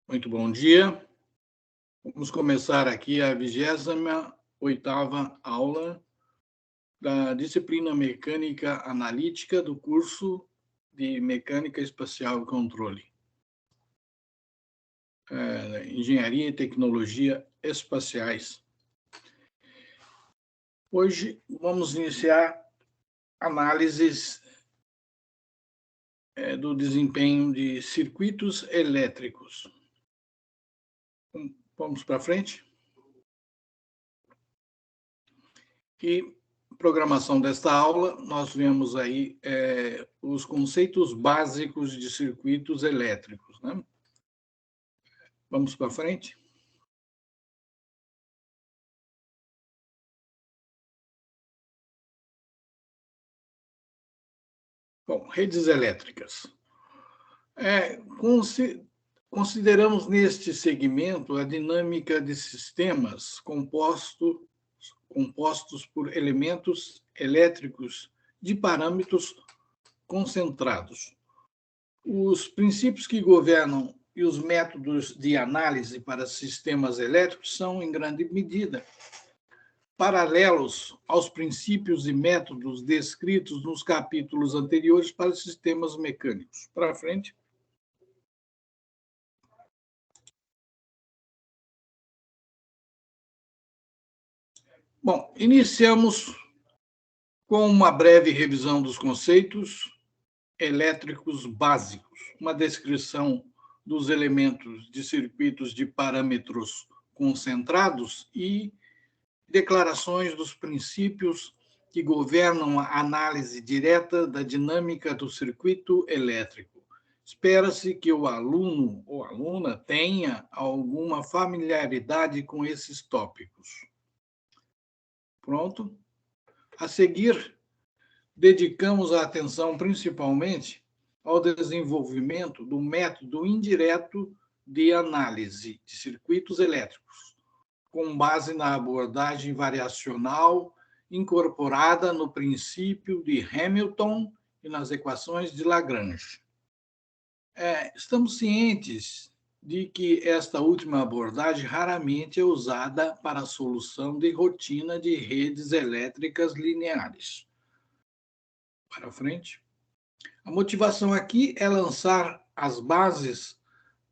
Muito bom dia. Vamos começar aqui a 28ª aula da disciplina Mecânica Analítica do curso de Mecânica Espacial e Controle, Engenharia e Tecnologia Espaciais. Hoje vamos iniciar análises do desempenho de circuitos elétricos. Vamos para frente? E programação desta aula, nós vemos aí os conceitos básicos de circuitos elétricos, né? Vamos para frente? Bom, redes elétricas. Consideramos neste segmento a dinâmica de sistemas compostos por elementos elétricos de parâmetros concentrados. Os princípios que governam e os métodos de análise para sistemas elétricos são, em grande medida, paralelos aos princípios e métodos descritos nos capítulos anteriores para sistemas mecânicos. Para frente. Bom, iniciamos com uma breve revisão dos conceitos elétricos básicos, uma descrição dos elementos de circuitos de parâmetros concentrados e declarações dos princípios que governam a análise direta da dinâmica do circuito elétrico. Espera-se que o aluno ou aluna tenha alguma familiaridade com esses tópicos. Pronto? A seguir, dedicamos a atenção principalmente ao desenvolvimento do método indireto de análise de circuitos elétricos, com base na abordagem variacional incorporada no princípio de Hamilton e nas equações de Lagrange. Estamos cientes de que esta última abordagem raramente é usada para a solução de rotina de redes elétricas lineares. Para frente. A motivação aqui é lançar as bases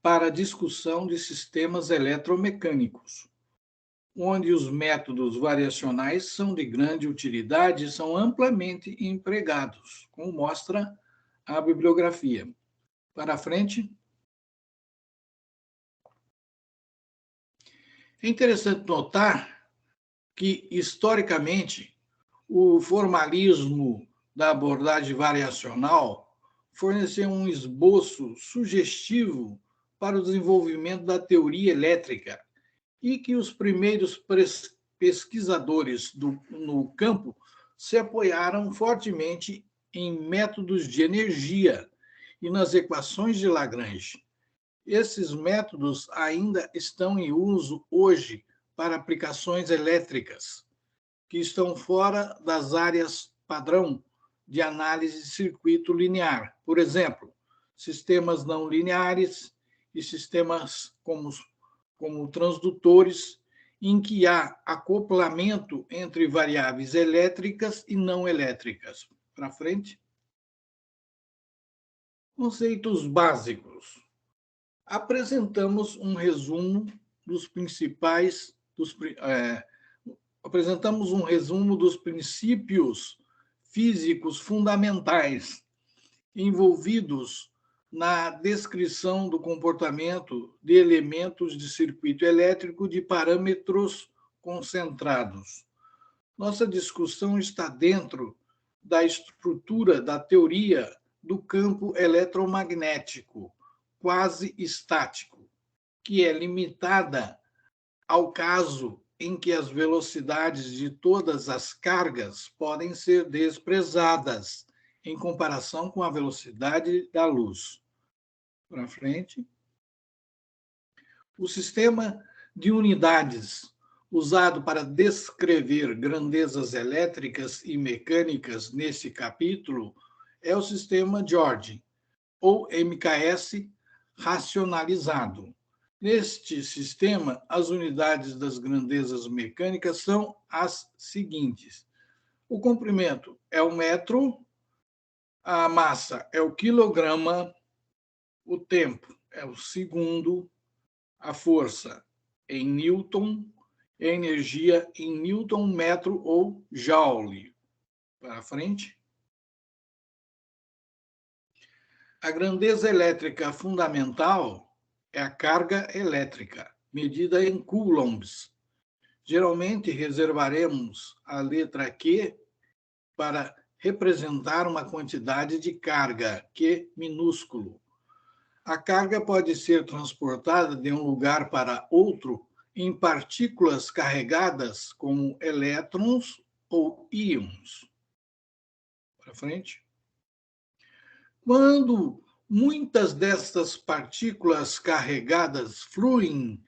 para a discussão de sistemas eletromecânicos, onde os métodos variacionais são de grande utilidade e são amplamente empregados, como mostra a bibliografia. Para frente. É interessante notar que, historicamente, o formalismo da abordagem variacional forneceu um esboço sugestivo para o desenvolvimento da teoria elétrica e que os primeiros pesquisadores no campo se apoiaram fortemente em métodos de energia e nas equações de Lagrange. Esses métodos ainda estão em uso hoje para aplicações elétricas, que estão fora das áreas padrão de análise de circuito linear. Por exemplo, sistemas não lineares e sistemas como transdutores, em que há acoplamento entre variáveis elétricas e não elétricas. Para frente. Conceitos básicos. Apresentamos um resumo dos princípios físicos fundamentais envolvidos na descrição do comportamento de elementos de circuito elétrico de parâmetros concentrados. Nossa discussão está dentro da estrutura da teoria do campo eletromagnético quase estático, que é limitada ao caso em que as velocidades de todas as cargas podem ser desprezadas em comparação com a velocidade da luz. Para frente. O sistema de unidades usado para descrever grandezas elétricas e mecânicas nesse capítulo é o sistema George, ou MKS racionalizado, Neste sistema, as unidades das grandezas mecânicas são as seguintes. O comprimento é o metro, a massa é o quilograma, o tempo é o segundo, a força em newton, e a energia em newton, metro ou joule. Para frente. A grandeza elétrica fundamental é a carga elétrica, medida em coulombs. Geralmente reservaremos a letra Q para representar uma quantidade de carga, Q minúsculo. A carga pode ser transportada de um lugar para outro em partículas carregadas como elétrons ou íons. Para frente. Quando muitas dessas partículas carregadas fluem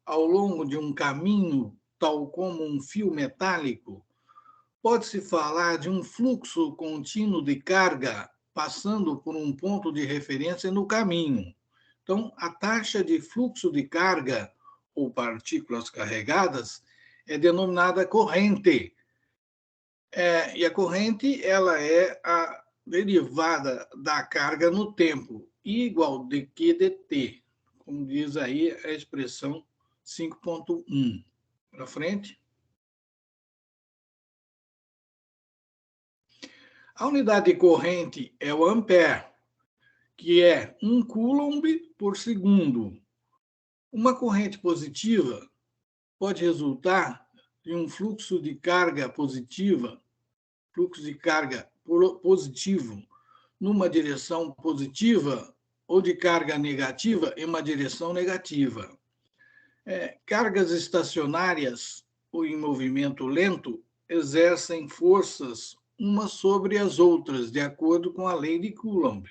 ao longo de um caminho, tal como um fio metálico, pode-se falar de um fluxo contínuo de carga passando por um ponto de referência no caminho. Então, a taxa de fluxo de carga ou partículas carregadas é denominada corrente. E a corrente ela é a derivada da carga no tempo, I igual de Q dt, como diz aí a expressão 5.1. Para frente. A unidade de corrente é o ampere, que é 1 coulomb por segundo. Uma corrente positiva pode resultar de um fluxo de carga positiva, positivo numa direção positiva ou de carga negativa em uma direção negativa. Cargas estacionárias ou em movimento lento exercem forças umas sobre as outras, de acordo com a lei de Coulomb.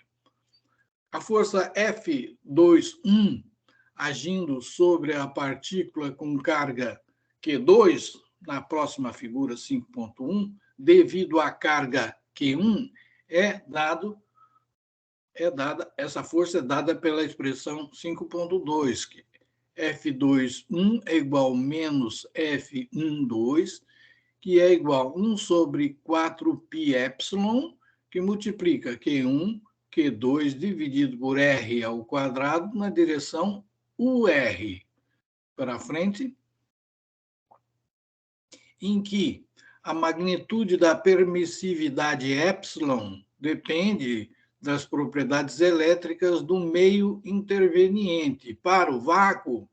A força F2,1 agindo sobre a partícula com carga Q2, na próxima figura 5.1, devido à carga Q1, essa força é dada pela expressão 5.2, que F2,1 é igual a menos F1,2, que é igual a 1 sobre 4πε, que multiplica Q1, Q2 dividido por R ao quadrado na direção UR. Para frente. Em que a magnitude da permissividade epsilon depende das propriedades elétricas do meio interveniente. Para o vácuo,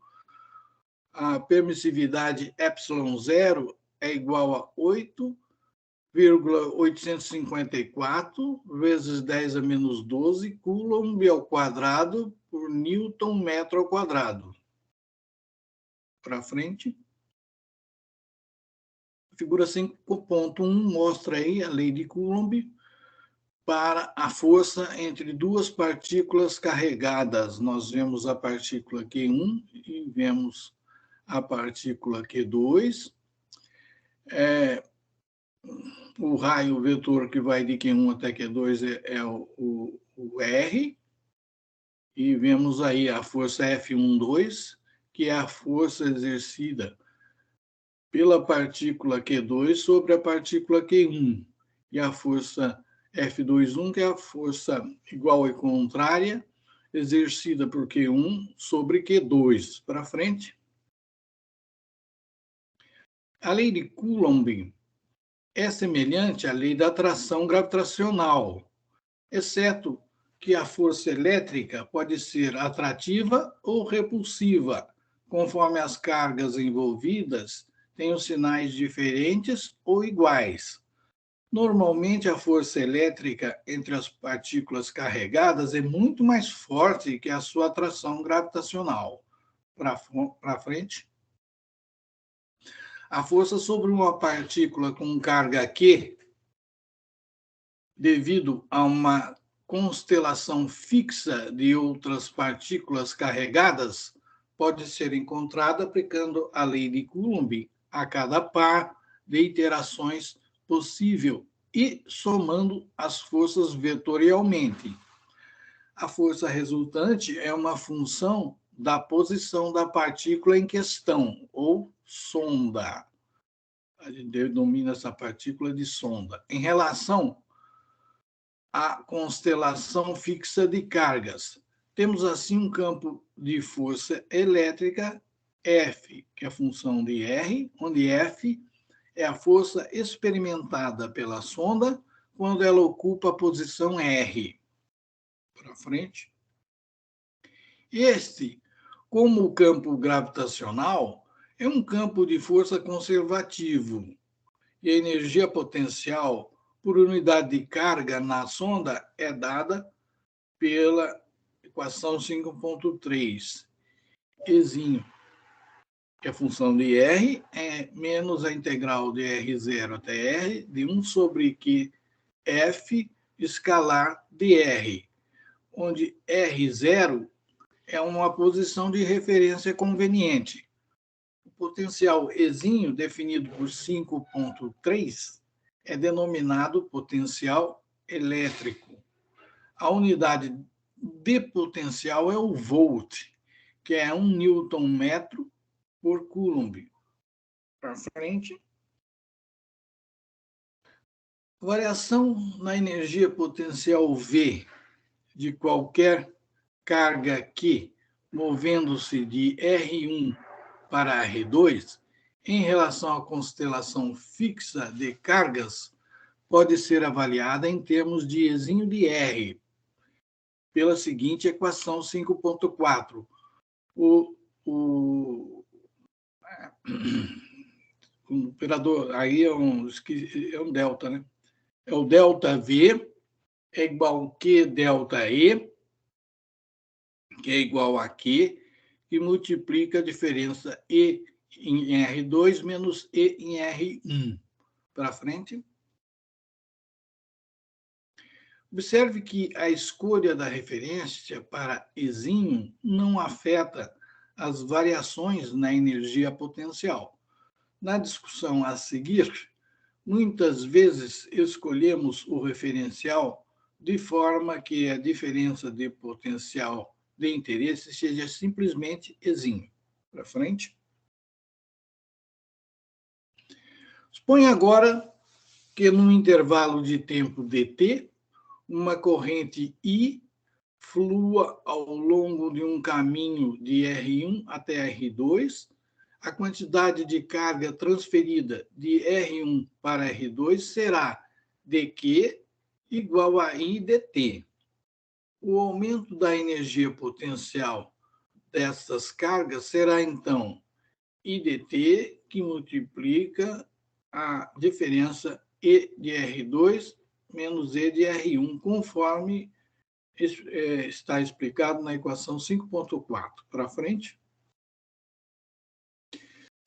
a permissividade epsilon zero é igual a 8,854 vezes 10 a menos 12 coulomb ao quadrado por newton metro ao quadrado. Para frente. A figura 5.1 mostra aí a lei de Coulomb para a força entre duas partículas carregadas. Nós vemos a partícula Q1 e vemos a partícula Q2. O raio vetor que vai de Q1 até Q2 é o R. E vemos aí a força F1,2, que é a força exercida pela partícula Q2 sobre a partícula Q1. E a força F2,1, que é a força igual e contrária, exercida por Q1 sobre Q2. Para frente. A lei de Coulomb é semelhante à lei da atração gravitacional, exceto que a força elétrica pode ser atrativa ou repulsiva, conforme as cargas envolvidas têm os sinais diferentes ou iguais. Normalmente, a força elétrica entre as partículas carregadas é muito mais forte que a sua atração gravitacional. Para frente. A força sobre uma partícula com carga Q, devido a uma constelação fixa de outras partículas carregadas, pode ser encontrada aplicando a lei de Coulomb a cada par de iterações possível e somando as forças vetorialmente. A força resultante é uma função da posição da partícula em questão, ou sonda. A gente denomina essa partícula de sonda, em relação à constelação fixa de cargas. Temos, assim, um campo de força elétrica, F, que é a função de R, onde F é a força experimentada pela sonda quando ela ocupa a posição R. Para frente. Este, como o campo gravitacional, é um campo de força conservativo, e a energia potencial por unidade de carga na sonda é dada pela equação 5.3. Ezinho, que é a função de R, é menos a integral de R0 até R, de 1 sobre Q F escalar de R, onde R0 é uma posição de referência conveniente. O potencial Ezinho, definido por 5.3, é denominado potencial elétrico. A unidade de potencial é o volt, que é 1 Newton-metro por Coulomb. Para frente. Variação na energia potencial V de qualquer carga Q, movendo-se de R1 para R2, em relação à constelação fixa de cargas, pode ser avaliada em termos de Ezinho de R, pela seguinte equação 5.4. O operador aí é um delta, né? É o delta V é igual a Q delta E, que é igual a Q, e multiplica a diferença E em R2 menos E em R1. Para frente. Observe que a escolha da referência para Ezinho não afeta as variações na energia potencial. Na discussão a seguir, muitas vezes escolhemos o referencial de forma que a diferença de potencial de interesse seja simplesmente Ezinho. Para frente. Suponha agora que no intervalo de tempo dt, uma corrente I flua ao longo de um caminho de R1 até R2, a quantidade de carga transferida de R1 para R2 será dQ igual a I dt. O aumento da energia potencial dessas cargas será, então, I dt, que multiplica a diferença E de R2 menos E de R1, conforme está explicado na equação 5.4. Para frente.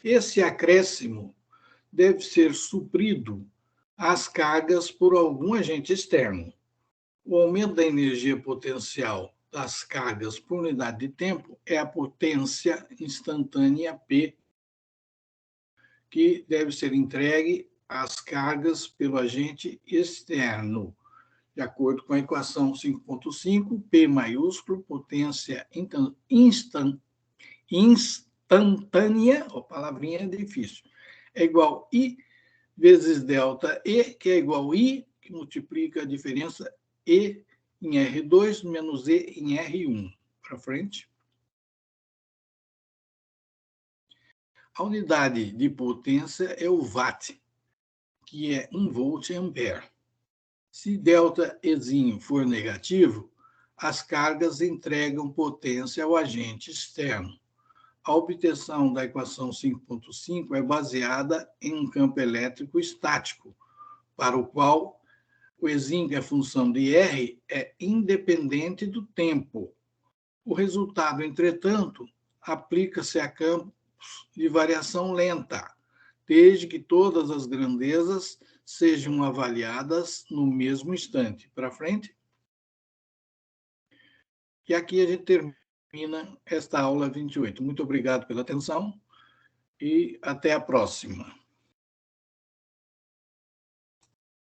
Esse acréscimo deve ser suprido às cargas por algum agente externo. O aumento da energia potencial das cargas por unidade de tempo é a potência instantânea P, que deve ser entregue às cargas pelo agente externo, de acordo com a equação 5.5, P maiúsculo, potência instantânea, a palavrinha é difícil, é igual a I vezes delta E, que é igual a I, que multiplica a diferença E em R2 menos E em R1. Para frente. A unidade de potência é o watt, que é 1 volt ampere. Se delta Ezinho for negativo, as cargas entregam potência ao agente externo. A obtenção da equação 5.5 é baseada em um campo elétrico estático, para o qual o Ezinho, que é função de R, é independente do tempo. O resultado, entretanto, aplica-se a campos de variação lenta, desde que todas as grandezas sejam avaliadas no mesmo instante. Para frente. E aqui a gente termina esta aula 28. Muito obrigado pela atenção e até a próxima.